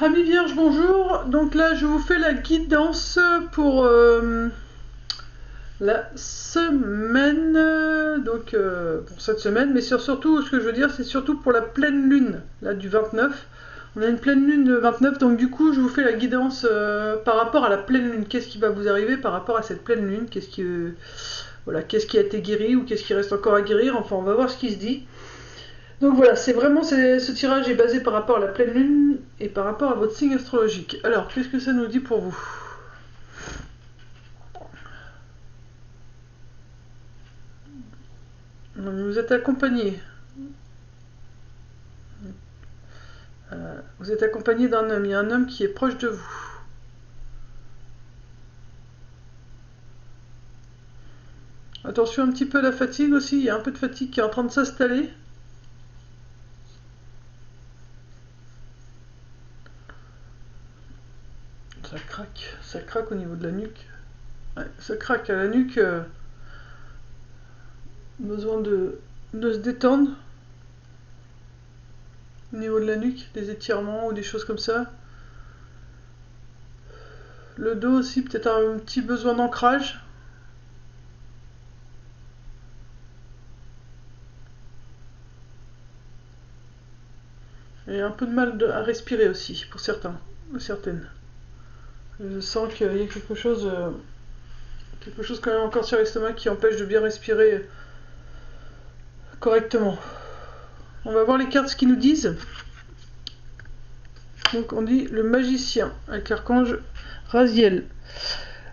Amis Vierge, bonjour. Donc là, je vous fais la guidance pour la semaine, pour cette semaine, mais surtout, ce que je veux dire, c'est surtout pour la pleine lune, là, du 29. On a une pleine lune le 29, donc du coup, je vous fais la guidance par rapport à la pleine lune. Qu'est-ce qui va vous arriver par rapport à cette pleine lune? Qu'est-ce qui a été guéri ou qu'est-ce qui reste encore à guérir? Enfin, on va voir ce qui se dit. Donc voilà, ce tirage est basé par rapport à la pleine lune et par rapport à votre signe astrologique. Alors, qu'est-ce que ça nous dit pour vous? Vous êtes accompagné. Vous êtes accompagné d'un homme. Il y a un homme qui est proche de vous. Attention un petit peu à la fatigue aussi. Il y a un peu de fatigue qui est en train de s'installer. Ça craque au niveau de la nuque. Ouais, ça craque à la nuque. Besoin de se détendre au niveau de la nuque, des étirements ou des choses comme ça. Le dos aussi, peut-être un petit besoin d'ancrage. Et un peu de mal à respirer aussi, pour certaines. Je sens qu'il y a quelque chose quand même encore sur l'estomac qui empêche de bien respirer correctement. On va voir les cartes ce qu'ils nous disent. Donc on dit le magicien avec l'archange Raziel.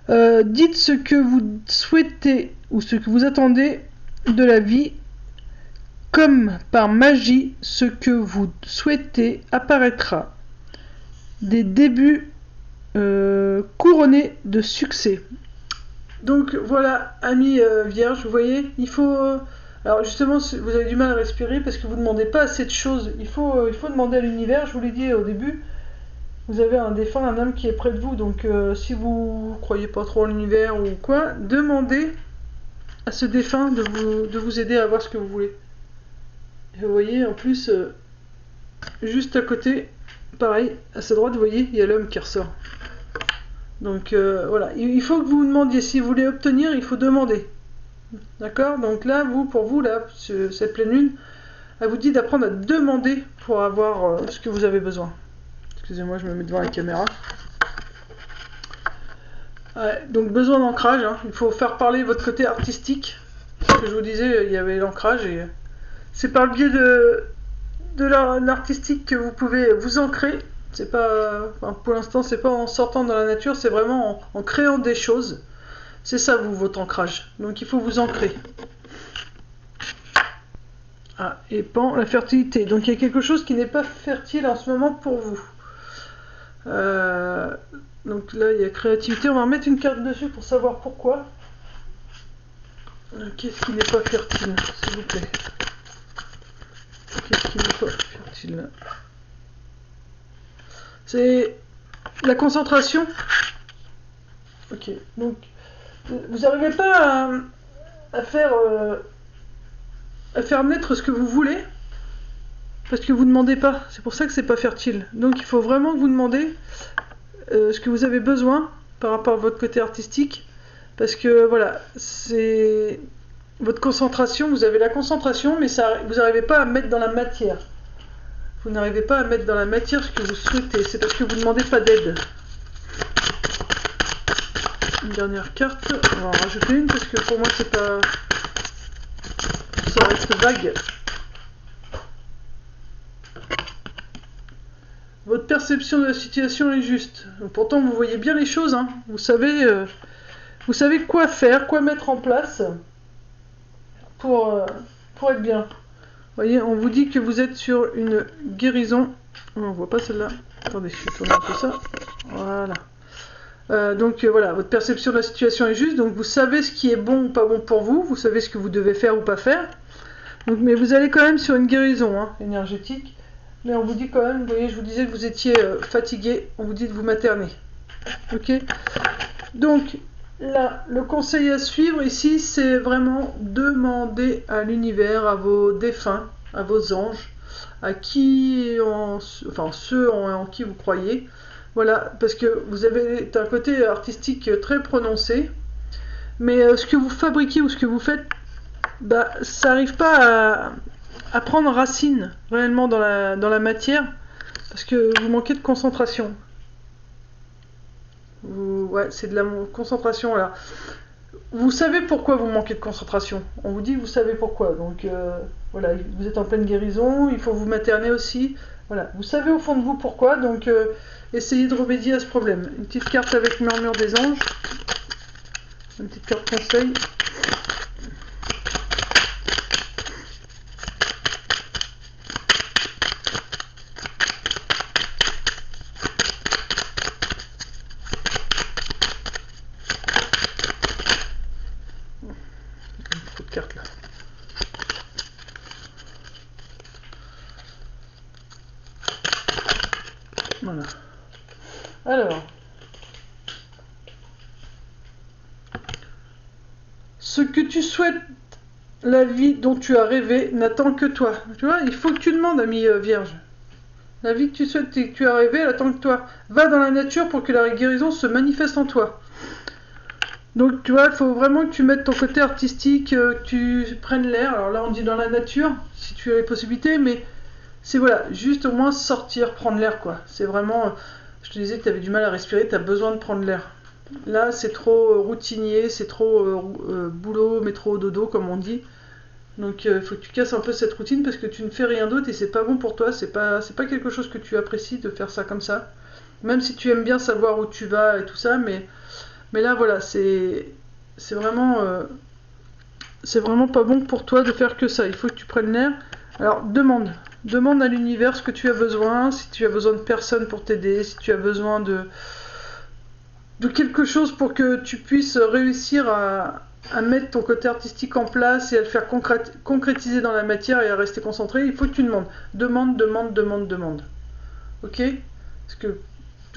Dites ce que vous souhaitez ou ce que vous attendez de la vie. Comme par magie, ce que vous souhaitez apparaîtra. Des débuts couronnés de succès. Donc voilà, amis vierges, vous voyez, il faut... alors justement, vous avez du mal à respirer parce que vous ne demandez pas assez de choses. Il faut demander à l'univers, je vous l'ai dit au début. Vous avez un défunt, un homme qui est près de vous. Donc si vous ne croyez pas trop en l'univers ou quoi, demandez à ce défunt de vous aider à avoir ce que vous voulez. Et vous voyez, en plus, juste à côté, pareil, à sa droite, vous voyez, il y a l'homme qui ressort. Donc voilà, il faut que vous demandiez. Si vous voulez obtenir, il faut demander. D'accord? Donc là, pour vous, cette pleine lune, elle vous dit d'apprendre à demander pour avoir ce que vous avez besoin. Excusez-moi, je me mets devant la caméra. Ouais, donc besoin d'ancrage, hein. Il faut faire parler votre côté artistique. Ce que je vous disais, il y avait l'ancrage et c'est par le biais de l'artistique que vous pouvez vous ancrer. C'est pas, enfin, pour l'instant, c'est pas en sortant dans la nature, c'est vraiment en créant des choses. C'est ça, votre ancrage. Donc il faut vous ancrer. Ah, et pan, la fertilité. Donc il y a quelque chose qui n'est pas fertile en ce moment pour vous. Donc là, il y a créativité. On va remettre une carte dessus pour savoir pourquoi. Qu'est-ce qui n'est pas fertile, s'il vous plaît? Qu'est-ce qui n'est pas fertile? C'est la concentration. Ok, donc vous n'arrivez pas à faire naître ce que vous voulez parce que vous ne demandez pas. C'est pour ça que c'est pas fertile. Donc il faut vraiment que vous demandez ce que vous avez besoin par rapport à votre côté artistique, parce que voilà, c'est votre concentration. Vous avez la concentration, mais vous n'arrivez pas à mettre dans la matière. Vous n'arrivez pas à mettre dans la matière ce que vous souhaitez. C'est parce que vous ne demandez pas d'aide. Une dernière carte. On va en rajouter une parce que pour moi c'est pas... ça reste vague. Votre perception de la situation est juste. Pourtant vous voyez bien les choses, hein. Vous savez quoi faire, quoi mettre en place pour être bien. Vous voyez, on vous dit que vous êtes sur une guérison. On voit pas celle-là. Attendez, je vais tourner un peu ça. Voilà. Donc voilà, votre perception de la situation est juste. Donc vous savez ce qui est bon ou pas bon pour vous. Vous savez ce que vous devez faire ou pas faire. Donc, mais vous allez quand même sur une guérison énergétique. Mais on vous dit quand même, vous voyez, je vous disais que vous étiez fatigué. On vous dit de vous materner. Ok? Donc là, le conseil à suivre ici, c'est vraiment demander à l'univers, à vos défunts, à vos anges, à qui, enfin ceux en qui vous croyez. Voilà, parce que vous avez un côté artistique très prononcé, mais ce que vous fabriquez ou ce que vous faites, bah, ça n'arrive pas à prendre racine réellement dans la matière, parce que vous manquez de concentration. Ouais, c'est de la concentration là. Vous savez pourquoi vous manquez de concentration. On vous dit que vous savez pourquoi. Donc voilà, vous êtes en pleine guérison, il faut vous materner aussi. Voilà, vous savez au fond de vous pourquoi, donc essayez de remédier à ce problème. Une petite carte avec Murmure des Anges. Une petite carte conseil. Trop de cartes là. Voilà. Alors, ce que tu souhaites, la vie dont tu as rêvé, n'attend que toi. Tu vois, il faut que tu demandes, ami Vierge. La vie que tu souhaites et que tu as rêvé, elle attend que toi. Va dans la nature pour que la guérison se manifeste en toi. Donc tu vois, il faut vraiment que tu mettes ton côté artistique, que tu prennes l'air. Alors là, on dit dans la nature, si tu as les possibilités, mais c'est voilà, juste au moins sortir, prendre l'air quoi. C'est vraiment, je te disais que tu avais du mal à respirer, tu as besoin de prendre l'air. Là, c'est trop routinier, c'est trop boulot, métro, dodo, comme on dit. Donc il faut que tu casses un peu cette routine parce que tu ne fais rien d'autre et c'est pas bon pour toi, c'est pas quelque chose que tu apprécies de faire ça comme ça. Même si tu aimes bien savoir où tu vas et tout ça, mais là voilà, c'est vraiment pas bon pour toi de faire que ça. Il faut que tu prennes l'air. Alors demande à l'univers ce que tu as besoin, si tu as besoin de personne pour t'aider, si tu as besoin de quelque chose pour que tu puisses réussir à mettre ton côté artistique en place et à le faire concrétiser dans la matière et à rester concentré, il faut que tu demandes. Demande. Ok? Parce que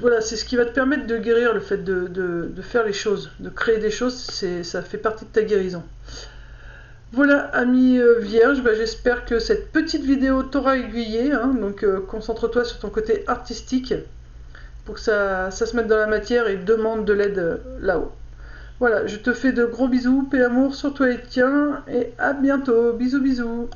voilà, c'est ce qui va te permettre de guérir, le fait de faire les choses, de créer des choses, ça fait partie de ta guérison. Voilà, ami Vierge, bah, j'espère que cette petite vidéo t'aura aiguillé, hein, donc concentre-toi sur ton côté artistique pour que ça se mette dans la matière et demande de l'aide là-haut. Voilà, je te fais de gros bisous, paix amour sur toi et tiens, et à bientôt, bisous bisous.